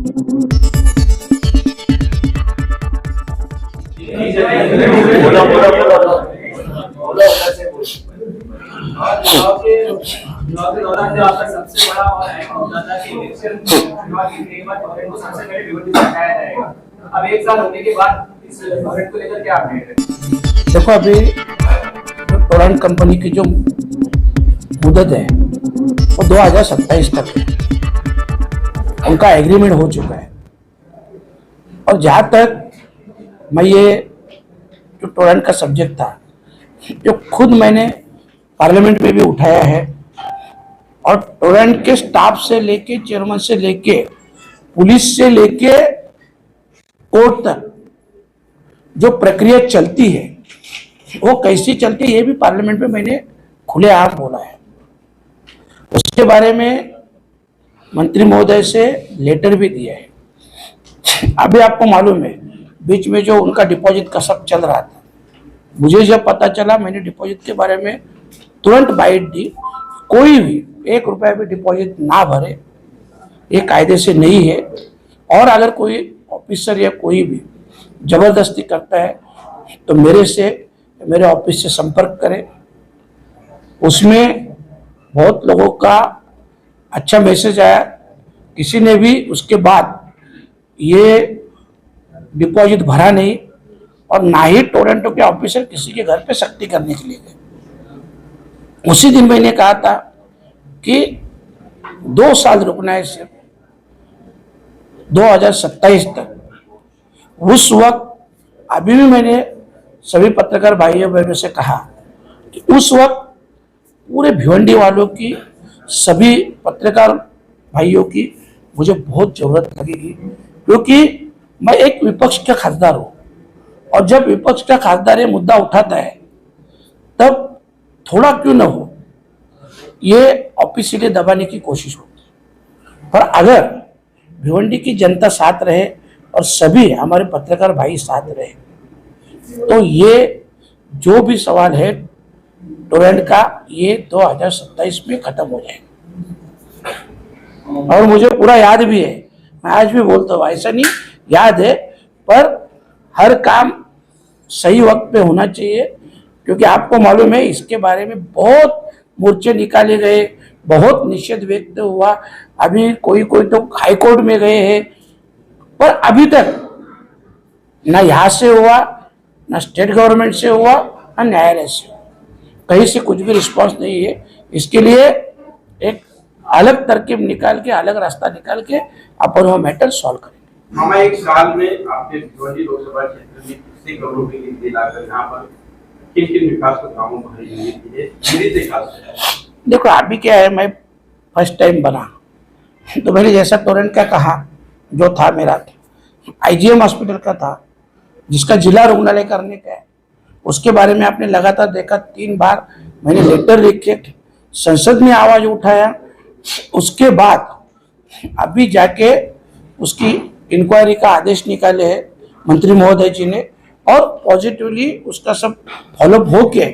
चुनाव के दौरान जो आपका सबसे बड़ा और अहम मुद्दा था कि इलेक्शन चुनाव की कीमत और को सबसे पहले भिवंडी से हटाया जाएगा। अब एक साल होने के बाद इस प्रोजेक्ट को लेकर क्या अपडेट है? देखो, अभी टोरेंट कंपनी की जो मुदत है वो 2027 तक है, उनका एग्रीमेंट हो चुका है। और जहाँ तक मैं ये जो टोरेंट का सब्जेक्ट था, जो खुद मैंने पार्लियामेंट में भी उठाया है, और टोरेंट के स्टाफ से लेके, चेयरमैन से लेके, पुलिस से लेके कोर्ट तक जो प्रक्रिया चलती है वो कैसी चलती है, ये भी पार्लियामेंट में मैंने खुलेआम बोला है। उसके बारे में मंत्री महोदय से लेटर भी दिया है। अभी आपको मालूम है, बीच में जो उनका डिपॉजिट का सब चल रहा था, मुझे जब पता चला, मैंने डिपॉजिट के बारे में तुरंत बाइट दी। कोई भी 1 रुपया भी डिपॉजिट ना भरे, ये कायदे से नहीं है। और अगर कोई ऑफिसर या कोई भी जबरदस्ती करता है तो मेरे ऑफिस से संपर्क करें। उसमें बहुत लोगों का अच्छा मैसेज आया। किसी ने भी उसके बाद ये डिपॉजिट भरा नहीं, और ना ही टोरेंटो के ऑफिसर किसी के घर पे सख्ती करने के लिए गए। उसी दिन मैंने कहा था कि 2 साल रुकना है, सिर्फ 2027 तक। उस वक्त अभी भी मैंने सभी पत्रकार भाइयों बहनों से कहा कि उस वक्त पूरे भिवंडी वालों की, सभी पत्रकार भाइयों की मुझे बहुत जरूरत लगेगी, क्योंकि मैं एक विपक्ष का खासदार हूं। और जब विपक्ष का खासदार ये मुद्दा उठाता है, तब थोड़ा क्यों न हो ये ऑफिशियली दबाने की कोशिश होती है। पर अगर भिवंडी की जनता साथ रहे और सभी हमारे पत्रकार भाई साथ रहे, तो ये जो भी सवाल है टोरेंट का, ये 2027 में खत्म हो जाएगा। और मुझे पूरा याद भी है, मैं आज भी बोलता हूँ, ऐसा नहीं याद है, पर हर काम सही वक्त पे होना चाहिए। क्योंकि आपको मालूम है, इसके बारे में बहुत मोर्चे निकाले गए, बहुत निषेध व्यक्त हुआ। अभी कोई तो हाई कोर्ट में गए हैं, पर अभी तक ना यहाँ से हुआ, ना स्टेट गवर्नमेंट से हुआ, ना न्यायालय से हुआ, कहीं से कुछ भी रिस्पांस नहीं है। इसके लिए एक अलग तरकीब निकाल के, अलग रास्ता निकाल के अपन वो मैटर सॉल्व करेंगे। मामा, एक साल में आपने भिवंडी लोकसभा क्षेत्र में कितने करोड़ की निधि लाकर यहाँ पर किन विकास को कामों देखो, अभी क्या है, मैं फर्स्ट टाइम बना तो मैंने जैसा टोरेंट का कहा, जो था मेरा IGM हॉस्पिटल का था, जिसका जिला रुग्णालय करने का है, उसके बारे में आपने लगातार देखा। 3 बार मैंने लेटर लिख के संसद में आवाज उठाया। उसके बाद अभी जाके उसकी इंक्वायरी का आदेश निकाले हैं मंत्री महोदय जी ने, और पॉजिटिवली उसका सब फॉलोअप होके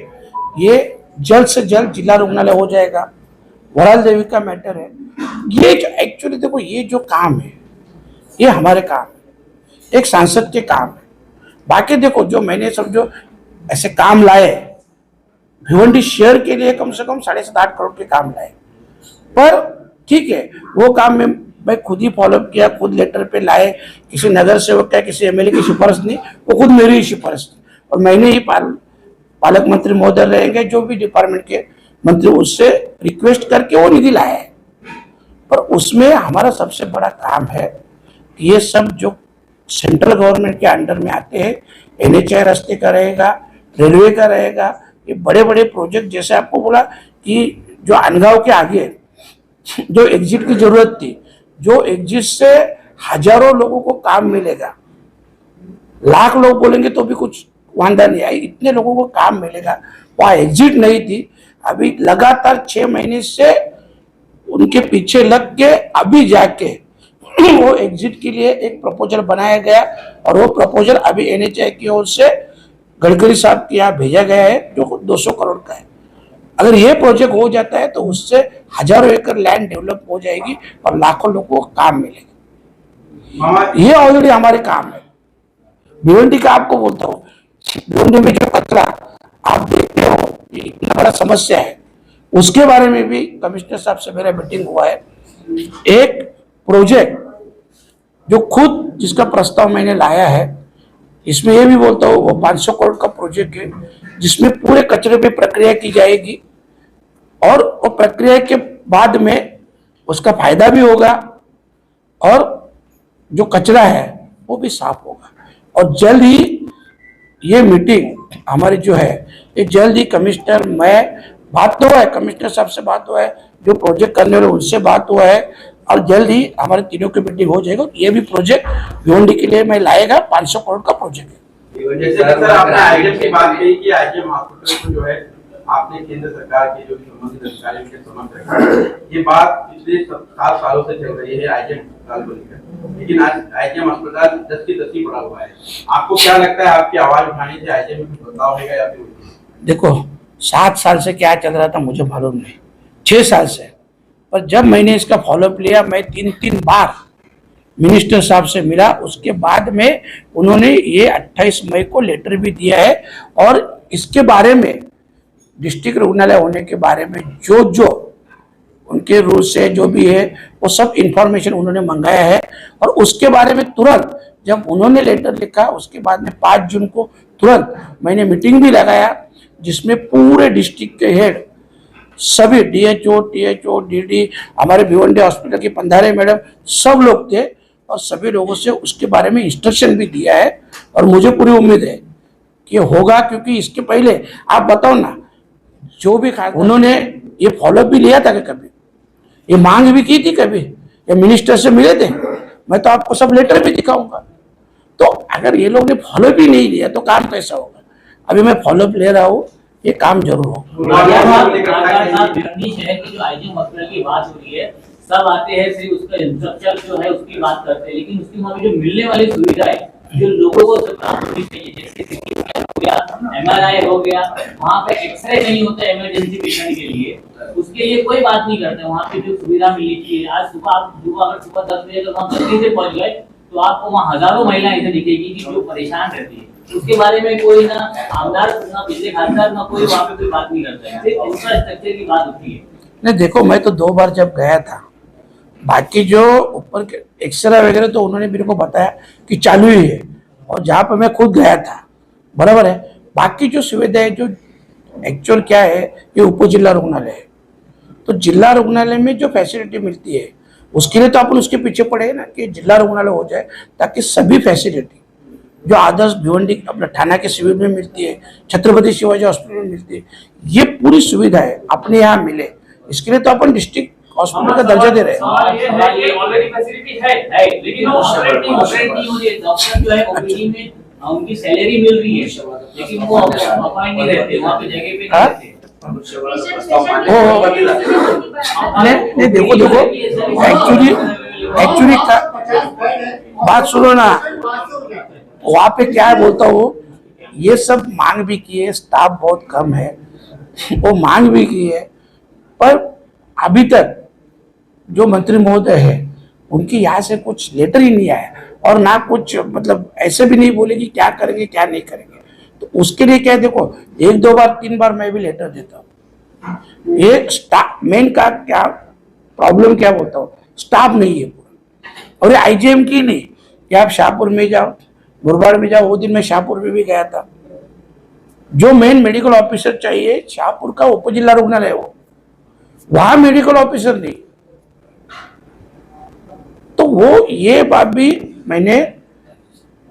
ये जल्द से जल्द जिला रुग्णालय हो जाएगा। वराल देवी का मैटर है ये, जो एक्चुअली देखो, ये जो काम है ये हमारे काम है, एक सांसद के काम है। बाकी देखो, जो मैंने सब जो ऐसे काम लाए भिवंडी शहर के लिए, कम से कम 7.5 करोड़ के काम लाए। पर ठीक है, वो काम में मैं खुद ही फॉलोअप किया, खुद लेटर पे लाए। किसी नगर सेवक या किसी MLA की सिफारिश नहीं, वो खुद मेरी ही सिफारिश थी। और मैंने ही पालक मंत्री महोदय रहेंगे, जो भी डिपार्टमेंट के मंत्री, उससे रिक्वेस्ट करके वो निधि लाया है। पर उसमें हमारा सबसे बड़ा काम है कि ये सब जो सेंट्रल गवर्नमेंट के अंडर में आते हैं, NHAI रास्ते का रहेगा, रेलवे का रहेगा, ये बड़े बड़े प्रोजेक्ट, जैसे आपको बोला कि जो अनगांव के आगे जो एग्जिट की जरूरत थी, जो एग्जिट से हजारों लोगों को काम मिलेगा, लाख लोग बोलेंगे तो भी कुछ वांदा नहीं आई, इतने लोगों को काम मिलेगा। वहाँ एग्जिट नहीं थी। अभी लगातार 6 महीने से उनके पीछे लग के अभी जाके वो एग्जिट के लिए एक प्रपोजल बनाया गया, और वो प्रपोजल अभी NHAI की ओर से गडकरी साहब के यहाँ भेजा गया है, जो 200 करोड़ का है। अगर ये प्रोजेक्ट हो जाता है तो उससे हजारों एकड़ लैंड डेवलप हो जाएगी और लाखों लोगों को काम मिलेगा। ये ऑलरेडी हमारे काम है। भिवंडी का आपको बोलता हूँ, भिवंडी में जो कचरा आप देखते हो ये इतना बड़ा समस्या है, उसके बारे में भी कमिश्नर साहब से मेरा मीटिंग हुआ है। एक प्रोजेक्ट जो खुद जिसका प्रस्ताव मैंने लाया है, इसमें ये भी बोलता हूँ वो 500 करोड़ का प्रोजेक्ट है, जिसमें पूरे कचरे पे प्रक्रिया की जाएगी और वो प्रक्रिया के बाद में उसका फायदा भी होगा और जो कचरा है वो भी साफ होगा। और जल्द ही ये मीटिंग हमारी जो है ये जल्द ही कमिश्नर, मैं बात तो हुआ है, कमिश्नर साहब से बात हुआ है, जो प्रोजेक्ट करने वाले उनसे बात हुआ है और जल्द ही हमारे तीनों की मीटिंग हो जाएगा। ये भी प्रोजेक्ट भिवंडी के लिए मैं लाएगा, 500 करोड़ का प्रोजेक्ट है। जैसे सर आपने आईजीएम की बात कही कि आईजीएम हॉस्पिटल को जो है आपने केंद्र सरकार के जो संबंधित अधिकारियों के समक्ष रखा, ये बात पिछले 7 सालों से चल रही है आईजीएम अस्पताल को लेकर, लेकिन आज आईजीएम अस्पताल 10 की 10 ही पड़ा हुआ है। आपको क्या लगता है आपकी आवाज उठाने से आईजीएम में कुछ बदलाव होगा या फिर? देखो 7 साल से क्या चल रहा था मुझे मालूम नहीं, 6 साल से, पर जब मैंने इसका फॉलोअप लिया, मैं 3 बार मिनिस्टर साहब से मिला, उसके बाद में उन्होंने ये 28 मई को लेटर भी दिया है और इसके बारे में डिस्ट्रिक्ट रुग्णालय होने के बारे में जो उनके रूल से जो भी है वो सब इंफॉर्मेशन उन्होंने मंगाया है। और उसके बारे में तुरंत जब उन्होंने लेटर लिखा, उसके बाद में 5 जून को तुरंत मैंने मीटिंग भी लगाया, जिसमें पूरे डिस्ट्रिक्ट के हेड सभी DHO, DD, हमारे भिवंडी हॉस्पिटल की पंधारे मैडम सब लोग थे और सभी लोगों से उसके बारे में इंस्ट्रक्शन भी दिया है। और मुझे पूरी उम्मीद है कि होगा, क्योंकि इसके पहले आप बताओ ना, जो भी उन्होंने ये फॉलोअप भी लिया था कि कभी ये मांग भी की थी, कभी ये मिनिस्टर से मिले थे, मैं तो आपको सब लेटर भी दिखाऊंगा। तो अगर ये लोग ने फॉलोअप ही नहीं लिया तो काम कैसा होगा? अभी मैं फॉलोअप ले रहा हूँ, ये काम जरूर होगा। भिवंडी शहर की जो आईजीएम हॉस्पिटल की बात हो रही है, सब आते हैं सिर्फ उसका इंफ्रास्ट्रक्चर जो है उसकी बात करते हैं, लेकिन उसकी वहाँ पे जो मिलने वाली सुविधाएं जो लोगों को प्राप्त होनी चाहिए, जैसे CT स्कैन हो गया, MRI हो गया, वहाँ पे एक्सरे नहीं होता इमरजेंसी पेशेंट के लिए, उसके लिए कोई बात नहीं करते। वहाँ पे जो सुविधा मिलनी चाहिए, आज सुबह आप अगर सुबह 10 बजे अगर वहाँ 10 बजे पहुँच गए तो आपको वहाँ हजारों महिलाएं ऐसे दिखेगी कि जो परेशान रहती है। उसके बारे में कोई ना आमदार ना बिजली खासदार ना कोई वहाँ पे कोई बात नहीं करता है, सिर्फ इंफ्रास्ट्रक्चर की बात होती है। नहीं देखो, मैं तो 2 बार जब गया था, बाकी जो ऊपर के एक्सरे वगैरह तो उन्होंने मेरे को बताया कि चालू ही है, और जहाँ पर मैं खुद गया था बराबर है। बाकी जो सुविधाएं जो एक्चुअल क्या है, ये उप जिला रुग्णालय है, तो जिला रुग्णालय में जो फैसिलिटी मिलती है उसके लिए तो अपन उसके पीछे पड़े ना कि जिला रुग्णालय हो जाए, ताकि सभी फैसिलिटी जो आदर्श भिवंडी अपना थाना के सिविल में मिलती है, छत्रपति शिवाजी हॉस्पिटल में मिलती है, ये पूरी सुविधाएं अपने यहाँ मिले, इसके लिए तो अपन डिस्ट्रिक्ट हॉस्पिटल का दर्जा दे रहे हैं। ये ऑलरेडी फैसिलिटी है, लेकिन वो ऑपरेट नहीं हो रही है। डॉक्टर जो है ओपीडी में उनकी सैलरी मिल रही है, लेकिन वो अपॉइंट नहीं रहते, वहाँ पे जगह पे नहीं रहते। नहीं देखो एक्चुअली बात सुनो ना, वहाँ पे क्या है बोलता हूँ, ये सब मांग भी की है, स्टाफ बहुत कम है, वो मांग भी की है, पर अभी तक जो मंत्री महोदय है उनकी यहाँ से कुछ लेटर ही नहीं आया, और ना कुछ मतलब ऐसे भी नहीं बोले कि क्या करेंगे क्या नहीं करेंगे। तो उसके लिए क्या, देखो 1-2 बार 3 बार मैं भी लेटर देता हूँ। ये स्टाफ मेन का क्या प्रॉब्लम क्या बोलता हूँ, स्टाफ नहीं है पूरा। और ये आईजीएम की नहीं कि आप शाहपुर में जाओ, मुरबाड़ में जाओ, वो दिन मैं शाहपुर में भी गया था। जो मेन मेडिकल ऑफिसर चाहिए शाहपुर का उप जिला रुग्णालय, वो वहां मेडिकल ऑफिसर नहीं, तो वो ये बात भी मैंने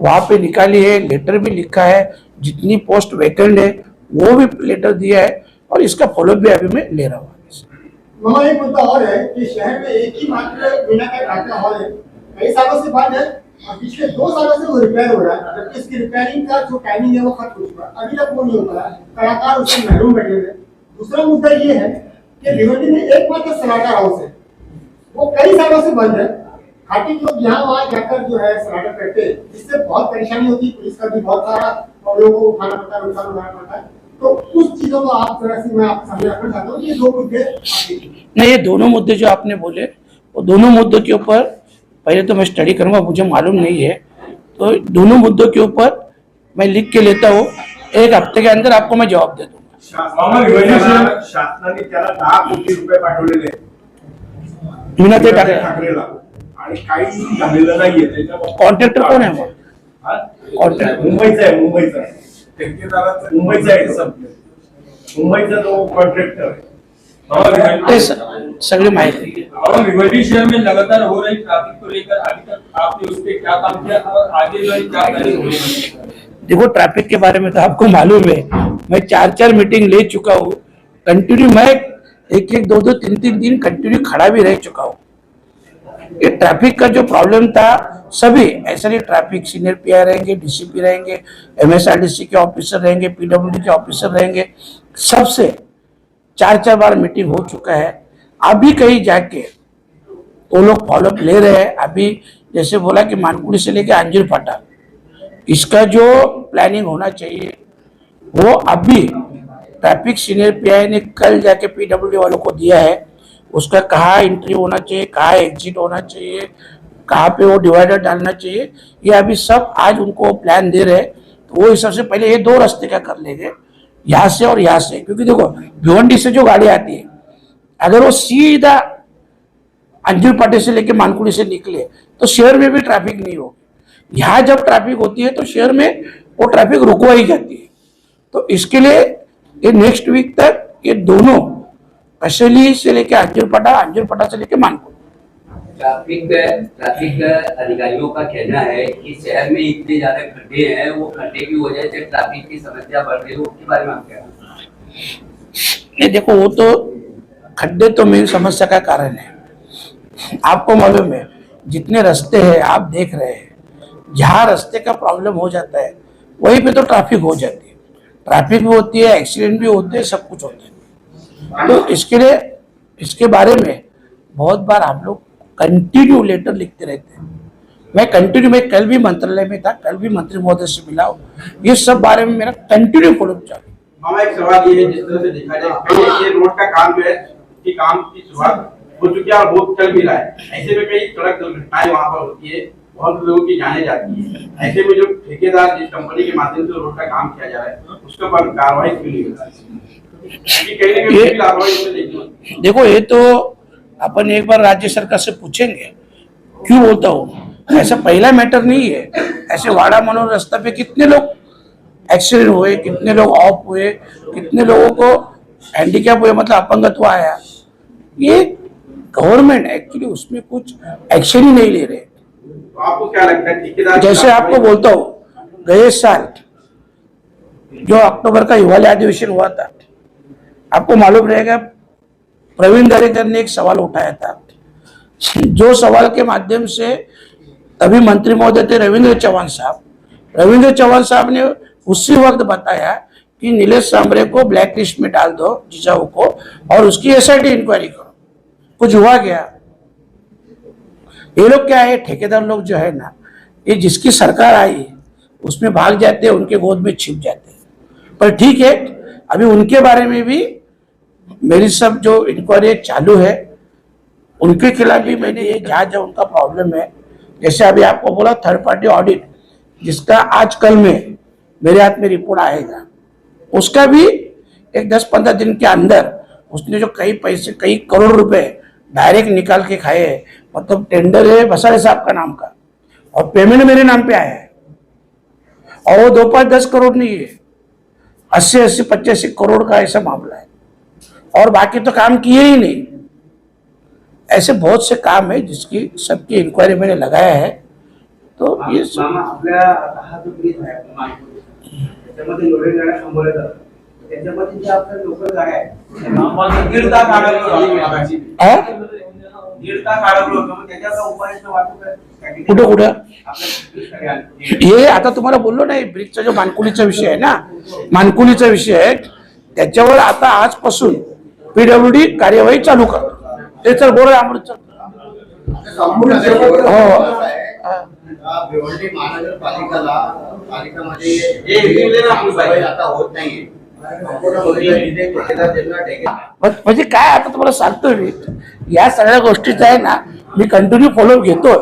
वहां पे निकाली है, लेटर भी लिखा है, जितनी पोस्ट वैकेंट है वो भी लेटर दिया है, और इसका फॉलोअप भी अभी मैं ले रहा हूँ। मामा एक मुद्दा और है कि शहर में एक ही मात्र बिना का डाक्टर हॉल है, कई सालों से बंद है, और पिछले 2 सालों से वो रिपेयर हो रहा है, जबकि इसकी रिपेयरिंग का जो टाइमिंग है वो खत्म हो चुका है, अभी तक वो नहीं हो पाया, कलाकार उससे महरूम बैठे हुए। दूसरा मुद्दा ये है कि भिवंडी में एकमात्र स्लाटर हाउस है, वो कई सालों से बंद है। खाटी लोग यहाँ वहाँ जाकर जो है स्लाटर करते हैं, जिससे बहुत परेशानी होती है, पुलिस का भी बहुत सारा और लोगों को उठाना पड़ता है, नुकसान उठाना पड़ता है। तो उस चीजों को आप जरा सी मैं आपके सामने रखना चाहता हूँ, ये 2 मुद्दे। नहीं, ये दोनों मुद्दे जो आपने बोले, वो दोनों मुद्दों के ऊपर पहले तो मैं स्टडी करूंगा, मुझे मालूम नहीं है। तो दोनों मुद्दों के ऊपर मैं लिख के लेता हूँ, 1 हफ्ते के अंदर आपको मैं जवाब दे दूंगा। शासनाने त्याला 10 कोटी रुपये पाठवलेले आहेत मीनाताई ठाकरे ठाकरेला आणि काही झालेलं नाहीये त्याच्याबाबत कॉन्ट्रॅक्टर कोण आहे मग? हा? कॉन्ट्रॅक्टर मुंबईचा आहे ठेकेदाराचा मुंबईचा आहे मुंबईचा जो कॉन्ट्रॅक्टर आहे ते सगळी माहिती। और भिवंडी शहर में लगातार हो रही ट्रैफिक को लेकर अभी तक आपने उस पर क्या काम किया और आगे जो है क्या कार्य हो रही है? देखो ट्रैफिक के बारे में तो आपको मालूम है, मैं 4 मीटिंग ले चुका हूँ कंटिन्यू। मैं 1-1, 2-2, 3-3 दिन कंटिन्यू खड़ा भी रह चुका हूँ। ये ट्रैफिक का जो प्रॉब्लम था, सभी ऐसा नहीं, ट्रैफिक सीनियर पीआई रहेंगे, डीसीपी रहेंगे, एमएसआरडीसी के ऑफिसर रहेंगे, पीडब्ल्यूडी के ऑफिसर रहेंगे, सबसे 4 बार मीटिंग हो चुका है। अभी कहीं जाके वो लोग फॉलोअप ले रहे हैं। अभी जैसे बोला कि मानकुड़ी से लेके अंजीर फाटा, इसका जो प्लानिंग होना चाहिए वो अभी ट्रैफिक सीनियर पीआई ने कल जाके पीडब्ल्यूडी वालों को दिया है। उसका कहाँ एंट्री होना चाहिए, कहाँ एग्जिट होना चाहिए, कहाँ पे वो डिवाइडर डालना चाहिए, ये अभी सब आज उनको प्लान दे रहे हैं। तो वो हिसाब से पहले ये 2 रास्ते का कर लेंगे, यहाँ से और यहाँ से। क्योंकि देखो भिवंडी से जो गाड़ी आती है, अगर वो सीधा अंजुर पाटे से लेके मानकुड़ी से निकले तो शहर में भी ट्रैफिक नहीं होगी। यहाँ जब ट्रैफिक होती है तो शहर में वो ट्रैफिक रुकवाई जाती है। तो इसके लिए ये नेक्स्ट वीक तक ये दोनों कशेली से लेके अंजुर पटा से लेके मानकुड़ी, ट्रैफिक अधिकारियों का कहना है कि शहर में इतने ज्यादा खड्डे हैं, वो खड्डे की वजह से ट्रैफिक की समस्या बढ़ रही है। उसके बारे में आप क्या कहेंगे? ये देखो वो तो खड्डे तो मेन समस्या का कारण है। आपको मालूम है जितने रास्ते हैं आप देख रहे हैं, जहाँ रास्ते का प्रॉब्लम हो जाता है वहीं पे तो ट्रैफिक हो जाती है। ट्रैफिक भी होती है, एक्सीडेंट भी होते हैं, सब कुछ होता है। तो इसके लिए इसके बारे में बहुत बार हम लोग कंटिन्यू लेटर लिखते रहते हैं। मैं कल भी मंत्रालय में था, कल भी मंत्री महोदय से मिला हूँ। ये सब बारे में मेरा कंटिन्यू फॉलोअप चालू है। मामा एक सवाल ये है, जिस तरह से देखा जाए कहीं ये रोड का काम जो है कि काम की शुरुआत हो चुकी है और बहुत चल भी रहा है। ऐसे में कई सड़क दुर्घटनाएं वहाँ पर होती है, बहुत लोगों की जाने जाती है। ऐसे में जो ठेकेदार जिस कंपनी के माध्यम से रोड का काम किया जा रहा है उसके ऊपर कार्रवाई क्यों नहीं होती? कहीं ना कहीं लापरवाही देखो ये तो अपन एक बार राज्य सरकार से पूछेंगे। क्यों बोलता हूँ, ऐसा पहला मैटर नहीं है। ऐसे वाड़ा मनोर रास्ता पे कितने लोग एक्सीडेंट हुए, कितने लोग ऑफ हुए, कितने लोगों को हैंडीकैप हुए, मतलब अपंगत्व आया। ये गवर्नमेंट एक्चुअली उसमें कुछ एक्शन ही नहीं ले रहे। तो आपको क्या लगता है ठेकेदार? जैसे आपको बोलता हूँ, गए साल जो अक्टूबर का हिमालय अधिवेशन हुआ था, आपको मालूम रहेगा प्रवीण दरेकर ने एक सवाल उठाया था, जो सवाल के माध्यम से तभी मंत्री महोदय थे रविंद्र चौहान साहब ने उसी वक्त बताया कि नीलेश सांबरे को ब्लैक लिस्ट में डाल दो, जिजाऊ को, और उसकी एसआईटी इंक्वायरी करो। कुछ हुआ गया? ये लोग क्या है, ठेकेदार लोग जो है ना, ये जिसकी सरकार आई उसमें भाग जाते हैं, उनके गोद में छिप जाते हैं। पर ठीक है, अभी उनके बारे में भी मेरी सब जो इंक्वायरी चालू है, उनके खिलाफ भी मैंने ये जहाँ उनका प्रॉब्लम है, जैसे अभी आपको बोला थर्ड पार्टी ऑडिट, जिसका आज कल में मेरे हाथ में रिपोर्ट आएगा, उसका भी एक 10-15 दिन के अंदर उसने जो कई पैसे, कई करोड़ रुपए डायरेक्ट निकाल के खाए हैं। मतलब टेंडर है बसाड़े साहब का नाम का और पेमेंट मेरे नाम पे आया है, और वो 2-5-10 करोड़ नहीं है, 80-85 करोड़ का ऐसा मामला है। और बाकी तो काम किए ही नहीं। ऐसे बहुत से काम है जिसकी सबकी इंक्वायरी मैंने लगाया है। तो ये आपल्या हा जो ब्रिज आहे त्याच्यामध्ये लोडेड गाड्या थांबवल्या जातात, त्याच्यामध्ये जे आपल्या लोकल गाड्या आहेत दीड तास अडकलो होतो, त्याच्याचा उपाययोजना वाटतो काय? कुठं हे आता तुम्हाला बोललो नाही, ब्रिजचा जो मानकुलीचा विषय आहे ना, मानकुलीचा विषय आहे, त्याच्यावर आता आजपासून पीडब्ल्यूडी कार्यवाही चालू करतो। ते तर बोल अमृत भिवंडी महानगरपालिकाला पालिकामध्ये आता होत नाहीये। म्हणजे काय आता तुम्हाला सांगतोय मी, या सगळ्या गोष्टीचा आहे ना, मी कंटिन्यू फॉलोअप घेतोय।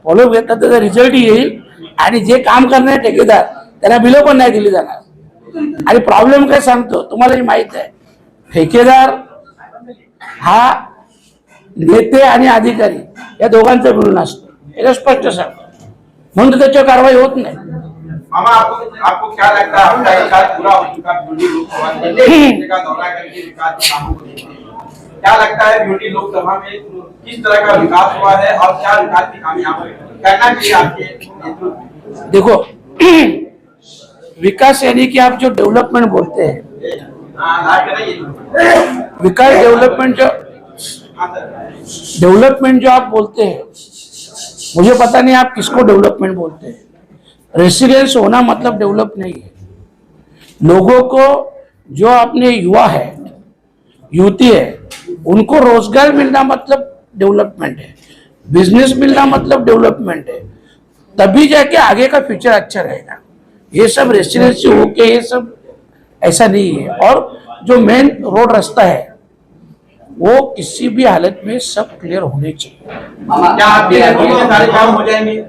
फॉलोअप घेतला त्याचा रिझल्ट येईल आणि जे काम करणारे ठेकेदार त्याला बिलं पण नाही दिली जाणार. आणि प्रॉब्लेम काय सांगतो तुम्हाला माहित आहे, ठेकेदार हा नेते आणि अधिकारी या दोघांचा मिळून असतो, हे स्पष्ट सांगतो, म्हणून त्याच्यावर कारवाई होत नाही. मामा आपको क्या लगता है आपका विकास पूरा हो चुका ब्यूटी लोकसभा का दौरा करके विकास के कामों को देखते हैं, क्या लगता है ब्यूटी लोकसभा में किस तरह का विकास हुआ है और क्या विकास की काम यहाँ पर करना चाहिए आपके नेतृत्व में? देखो विकास यानी कि आप जो डेवलपमेंट बोलते हैं, विकास डेवलपमेंट जो आप बोलते हैं, मुझे पता नहीं आप किसको डेवलपमेंट बोलते हैं. रेसिडेंस होना मतलब डेवलप नहीं है. लोगों को जो अपने युवा है, युवती है, उनको रोजगार मिलना मतलब डेवलपमेंट है, बिजनेस मिलना मतलब डेवलपमेंट है, तभी जाके आगे का फ्यूचर अच्छा रहेगा. ये सब रेसिडेंसी होके ये सब ऐसा नहीं है. और जो मेन रोड रास्ता है वो किसी भी हालत में सब क्लियर होने चाहिए. क्या आपके नेतृत्व में सारे काम हो जाएंगे?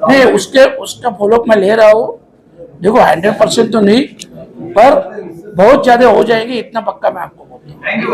नहीं, उसका फॉलोअप मैं ले रहा हूँ. देखो 100% तो नहीं, पर बहुत ज्यादा हो जाएंगे, इतना पक्का मैं आपको बोलता हूँ. Thank you.